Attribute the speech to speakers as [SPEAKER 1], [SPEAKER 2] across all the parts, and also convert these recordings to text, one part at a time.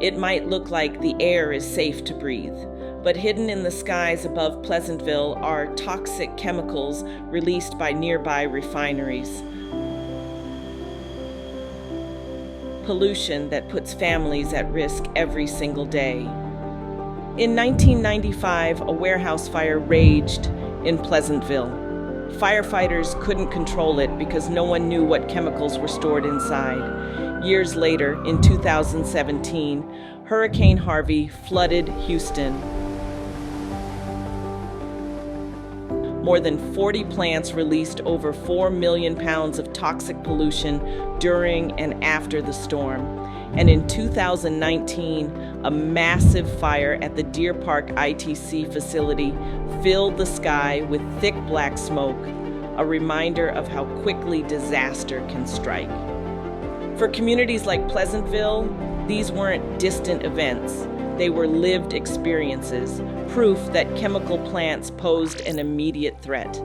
[SPEAKER 1] It might look like the air is safe to breathe, but hidden in the skies above Pleasantville are toxic chemicals released by nearby refineries. Pollution that puts families at risk every single day. In 1995, a warehouse fire raged in Pleasantville. Firefighters couldn't control it because no one knew what chemicals were stored inside. Years later, in 2017, Hurricane Harvey flooded Houston. More than 40 plants released over 4 million pounds of toxic pollution during and after the storm. And in 2019, a massive fire at the Deer Park ITC facility filled the sky with thick black smoke, a reminder of how quickly disaster can strike. For communities like Pleasantville, these weren't distant events. They were lived experiences, proof that chemical plants posed an immediate threat.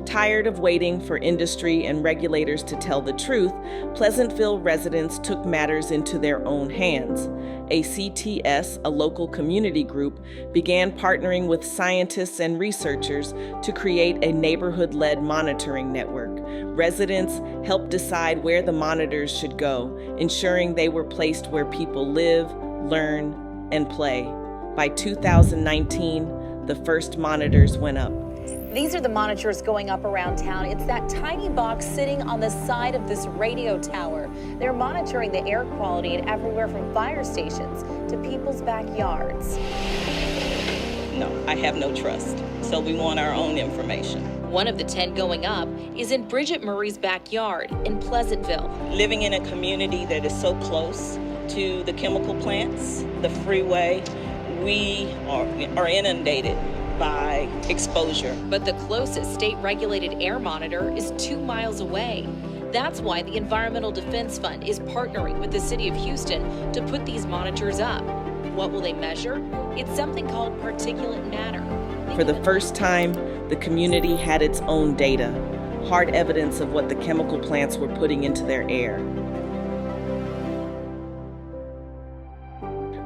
[SPEAKER 1] Tired of waiting for industry and regulators to tell the truth, Pleasantville residents took matters into their own hands. ACTS, a local community group, began partnering with scientists and researchers to create a neighborhood-led monitoring network. Residents helped decide where the monitors should go, ensuring they were placed where people live, learn, and play. By 2019, the first monitors went up.
[SPEAKER 2] These are the monitors going up around town. It's that tiny box sitting on the side of this radio tower. They're monitoring the air quality in everywhere from fire stations to people's backyards.
[SPEAKER 3] No, I have no trust. So we want our own information.
[SPEAKER 2] One of the 10 going up is in Bridget Murray's backyard in Pleasantville.
[SPEAKER 3] Living in a community that is so close to the chemical plants, the freeway, we are inundated by exposure.
[SPEAKER 2] But the closest state-regulated air monitor is 2 miles away. That's why the Environmental Defense Fund is partnering with the city of Houston to put these monitors up. What will they measure? It's something called particulate matter.
[SPEAKER 1] For the first time, the community had its own data, hard evidence of what the chemical plants were putting into their air.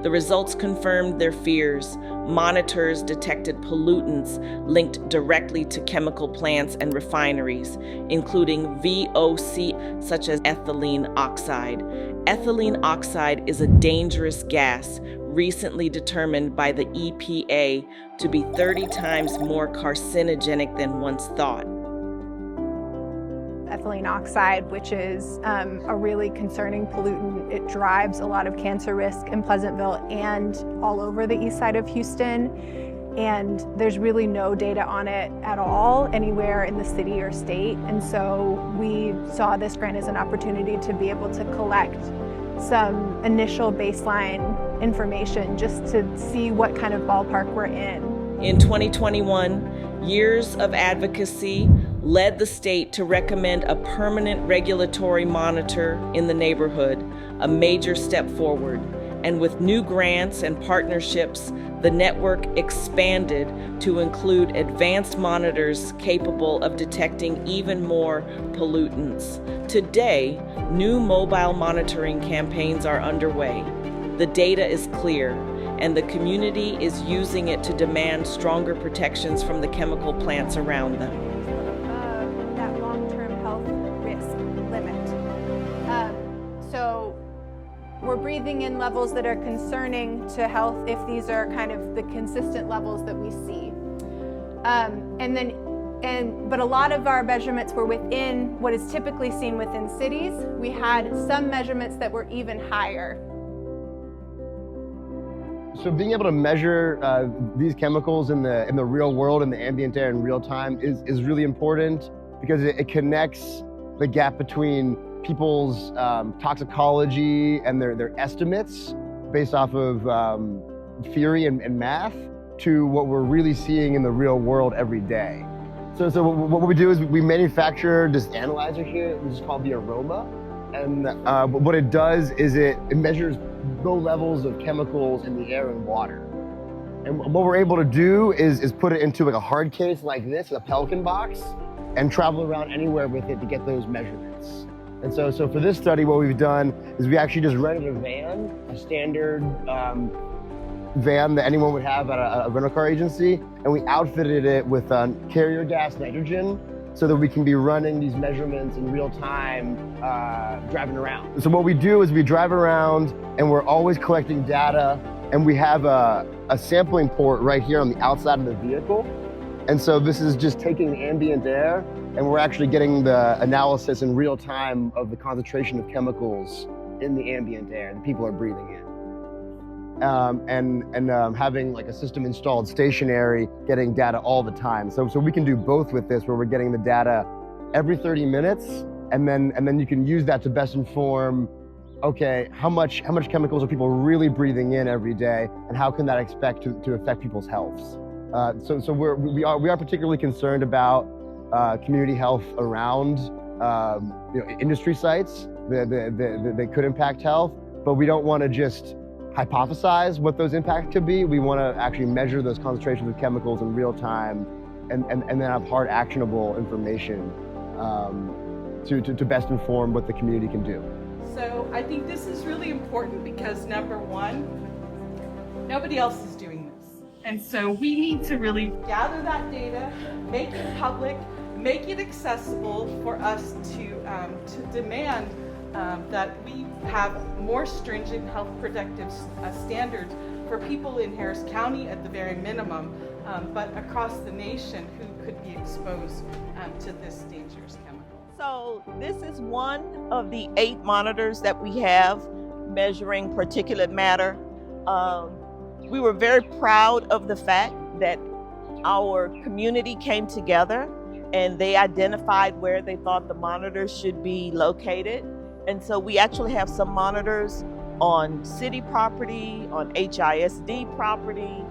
[SPEAKER 1] The results confirmed their fears. Monitors detected pollutants linked directly to chemical plants and refineries, including VOC such as ethylene oxide. Ethylene oxide is a dangerous gas recently determined by the EPA to be 30 times more carcinogenic than once thought.
[SPEAKER 4] Ethylene oxide, which is a really concerning pollutant. It drives a lot of cancer risk in Pleasantville and all over the east side of Houston. And there's really no data on it at all anywhere in the city or state. And so we saw this grant as an opportunity to be able to collect some initial baseline information just to see what kind of ballpark we're in.
[SPEAKER 1] In 2021, years of advocacy led the state to recommend a permanent regulatory monitor in the neighborhood, a major step forward. And with new grants and partnerships, the network expanded to include advanced monitors capable of detecting even more pollutants. Today, new mobile monitoring campaigns are underway. The data is clear, and the community is using it to demand stronger protections from the chemical plants around them.
[SPEAKER 4] That long-term health risk limit. So we're breathing in levels that are concerning to health if these are kind of the consistent levels that we see. But a lot of our measurements were within what is typically seen within cities. We had some measurements that were even higher.
[SPEAKER 5] So being able to measure these chemicals in the real world, in the ambient air in real time is really important because it connects the gap between people's toxicology and their estimates based off of theory and math to what we're really seeing in the real world every day. So what we do is we manufacture this analyzer here, which is called the Aroma. And what it does is it measures low levels of chemicals in the air and water. And what we're able to do is put it into like a hard case like this, a Pelican box. and travel around anywhere with it to get those measurements. And so for this study, what we've done is we actually just rented a van, a standard van that anyone would have at a rental car agency, and we outfitted it with carrier gas nitrogen so that we can be running these measurements in real time driving around. So what we do is we drive around and we're always collecting data, and we have a sampling port right here on the outside of the vehicle. And so this is just taking the ambient air, and we're actually getting the analysis in real time of the concentration of chemicals in the ambient air that people are breathing in. And having like a system installed stationary, getting data all the time. So we can do both with this, where we're getting the data every 30 minutes, and then you can use that to best inform, okay, how much chemicals are people really breathing in every day, and how can that expect to affect people's healths? So we are particularly concerned about community health around industry sites that could impact health, but we don't want to just hypothesize what those impacts could be. We want to actually measure those concentrations of chemicals in real time, and then have hard, actionable information to best inform what the community can do.
[SPEAKER 6] So I think this is really important because, number one, nobody else is doing this. And so we need to really gather that data, make it public, make it accessible for us to demand that we have more stringent health protective standards for people in Harris County at the very minimum, but across the nation who could be exposed to this dangerous chemical.
[SPEAKER 3] So this is one of the 8 monitors that we have measuring particulate matter. We were very proud of the fact that our community came together and they identified where they thought the monitors should be located. And so we actually have some monitors on city property, on HISD property,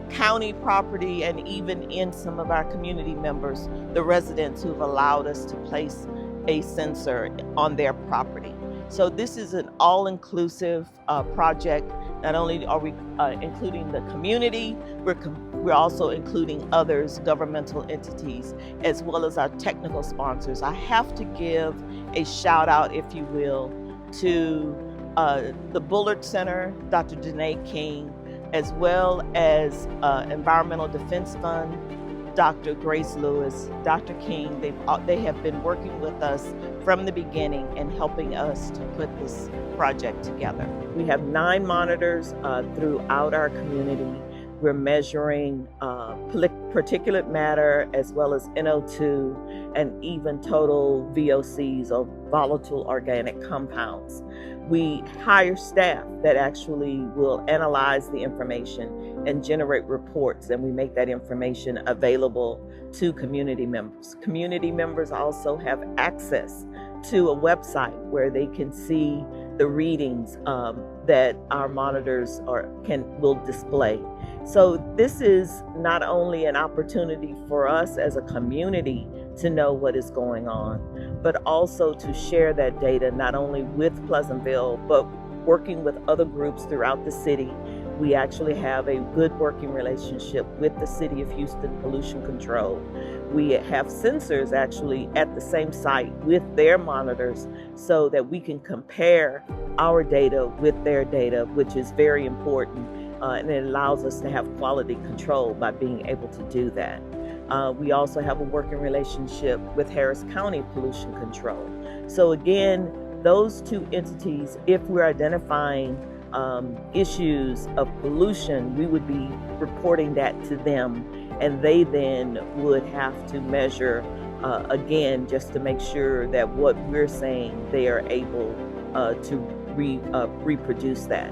[SPEAKER 3] county property, and even in some of our community members, the residents who've allowed us to place a sensor on their property. So this is an all-inclusive project. Not only are we including the community, we're also including others, governmental entities, as well as our technical sponsors. I have to give a shout out, if you will, to the Bullard Center, Dr. Danae King, as well as Environmental Defense Fund, Dr. Grace Lewis, Dr. King. They have been working with us from the beginning and helping us to put this project together. We have 9 monitors throughout our community. We're measuring particulate matter as well as NO2 and even total VOCs, or volatile organic compounds. We hire staff that actually will analyze the information and generate reports, and we make that information available to community members. Community members also have access to a website where they can see the readings that our monitors will display. So this is not only an opportunity for us as a community to know what is going on, but also to share that data not only with Pleasantville, but working with other groups throughout the city. We actually have a good working relationship with the City of Houston Pollution Control. We have sensors actually at the same site with their monitors so that we can compare our data with their data, which is very important, and it allows us to have quality control by being able to do that. We also have a working relationship with Harris County Pollution Control. So again, those 2 entities, if we're identifying issues of pollution, we would be reporting that to them, and they then would have to measure again, just to make sure that what we're saying, they are able to reproduce that.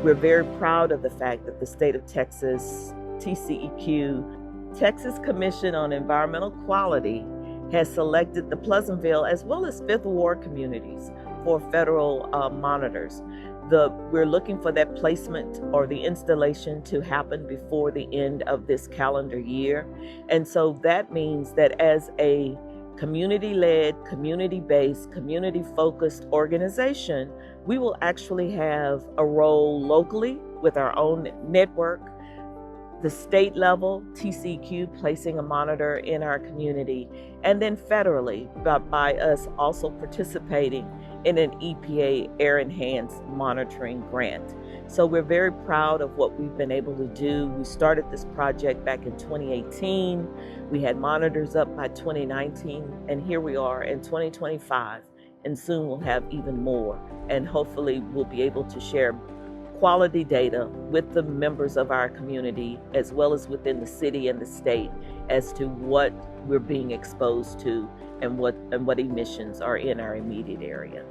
[SPEAKER 3] We're very proud of the fact that the state of Texas, TCEQ, Texas Commission on Environmental Quality, has selected the Pleasantville as well as Fifth Ward communities for federal monitors. We're looking for that placement or the installation to happen before the end of this calendar year. And so that means that as a community-led, community-based, community-focused organization, we will actually have a role locally with our own network, the state level, TCEQ placing a monitor in our community, and then federally by us also participating in an EPA Air Enhanced Monitoring grant. So we're very proud of what we've been able to do. We started this project back in 2018. We had monitors up by 2019, and here we are in 2025, and soon we'll have even more. And hopefully we'll be able to share quality data with the members of our community, as well as within the city and the state, as to what we're being exposed to and what emissions are in our immediate area.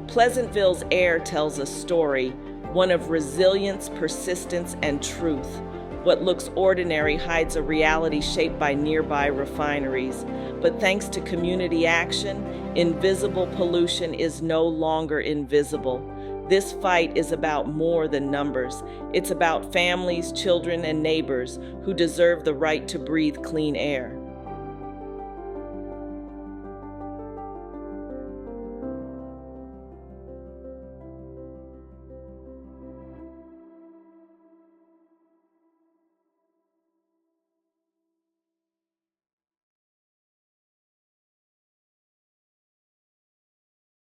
[SPEAKER 1] Pleasantville's air tells a story, one of resilience, persistence, and truth. What looks ordinary hides a reality shaped by nearby refineries. But thanks to community action, invisible pollution is no longer invisible. This fight is about more than numbers. It's about families, children, and neighbors who deserve the right to breathe clean air.